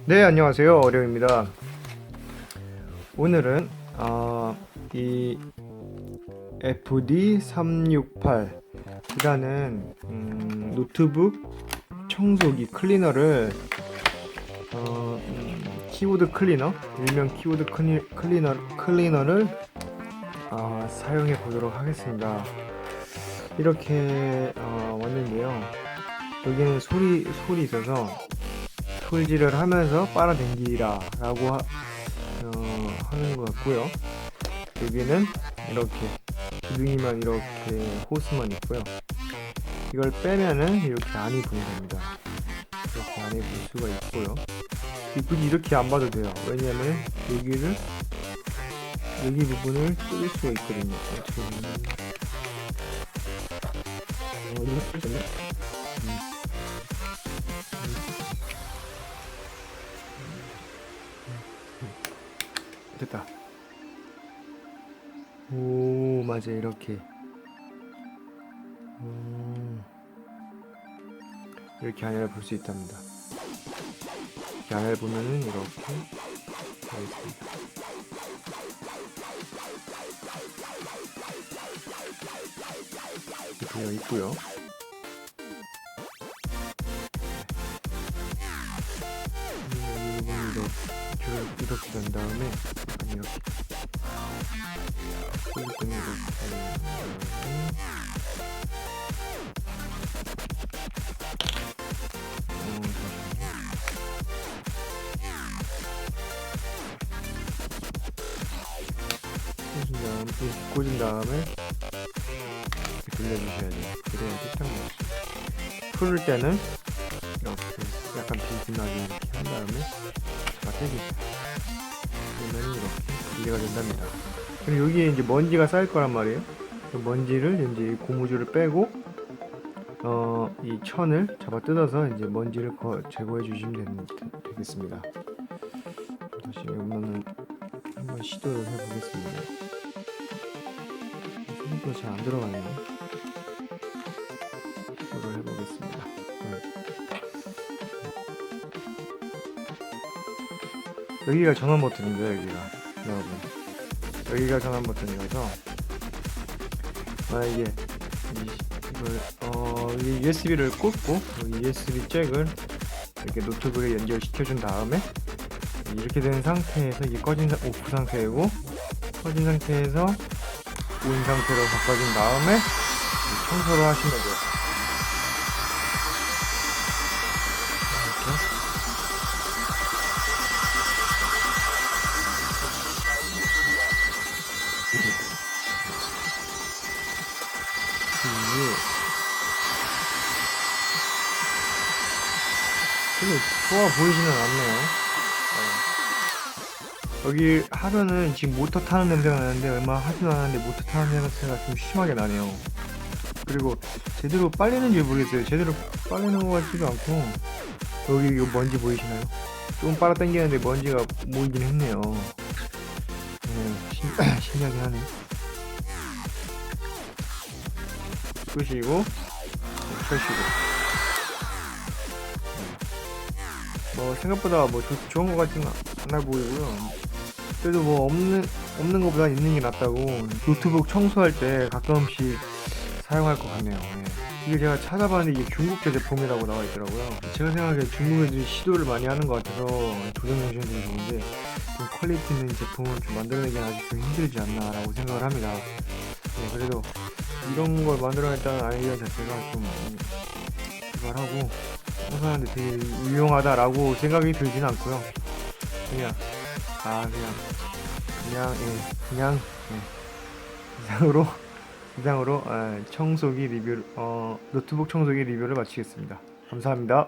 네, 안녕하세요. 어려입니다. 오늘은 이 FD-368이라는 노트북 청소기 클리너를 키보드 클리너, 일명 키보드 클리너를 사용해 보도록 하겠습니다. 이렇게 왔는데요. 여기는 솔이 있어서 솔질을 하면서 빨아당기라 라고 하는 것 같고요. 여기는 이렇게 기둥이만 이렇게 호스만 있고요. 이걸 빼면은 이렇게 안이 보입니다. 이렇게 안에 볼 수가 있고요. 굳이 이렇게 안 봐도 돼요. 왜냐면 여기 부분을 뜯을 수가 있거든요. 어떻게 보면 이거 뜯었네. 됐다. 오, 맞아, 이렇게 이렇게 안을 볼 수 있답니다. 이렇게 안을 보면은 이렇게 되어있습니다. 이렇게 되어 있고요. 이렇게 된 다음에 이렇게 꽂은 다음에 이렇게 돌려주셔야 돼요. 그래야지 딱 맞죠. 풀을 때는 이렇게 약간 빈틈나게 이렇게 한 다음에 떼기. 그러면 이렇게 분리가 된답니다. 그리고 여기에 이제 먼지가 쌓일 거란 말이에요. 그 먼지를 이제 고무줄을 빼고 이 천을 잡아 뜯어서 이제 먼지를 제거해 주시면 되겠습니다. 다시 오면은 한번 시도를 해보겠습니다. 생각보다 잘 안 들어가네요. 시도를 해보겠습니다. 여기가 전원 버튼입니다. 여러분, 여기가 전원 버튼이라서 만약에 이걸 USB를 꽂고 USB 잭을 이렇게 노트북에 연결시켜 준 다음에 이렇게 된 상태에서 이게 오프 상태이고, 꺼진 상태에서 온 상태로 바꿔준 다음에 청소를 하시면 돼요. 이렇게. 되게 좋아 보이지는 않네요. 여기 하면은 지금 모터 타는 냄새가 나는데 얼마 하지도 않았는데 모터 타는 냄새가 좀 심하게 나네요. 그리고 제대로 빨리는지 모르겠어요. 제대로 빨리는 것 같지도 않고, 여기 이거 먼지 보이시나요? 조금 빨아 당기는데 먼지가 모이긴 했네요. 신기하긴 하네. 끄시고 켜시고. 생각보다 좋은 것 같지는 않아 보이고요. 그래도 없는 것보다 있는 게 낫다고, 노트북 청소할 때 가끔씩 사용할 것 같네요. 이게 제가 찾아봤는데 이게 중국제 제품이라고 나와 있더라고요. 제가 생각에 중국 애들이 시도를 많이 하는 것 같아서 도전 정신이 좋은데, 좀 퀄리티 있는 제품을 좀 만들어내기 아직 좀 힘들지 않나 라고 생각을 합니다. 그래도 이런 걸 만들어냈다는 아이디어 자체가 좀 개발하고 청소하는데 되게 유용하다라고 생각이 들진 않고요. 그냥 이상으로 청소기 리뷰, 노트북 청소기 리뷰를 마치겠습니다. 감사합니다.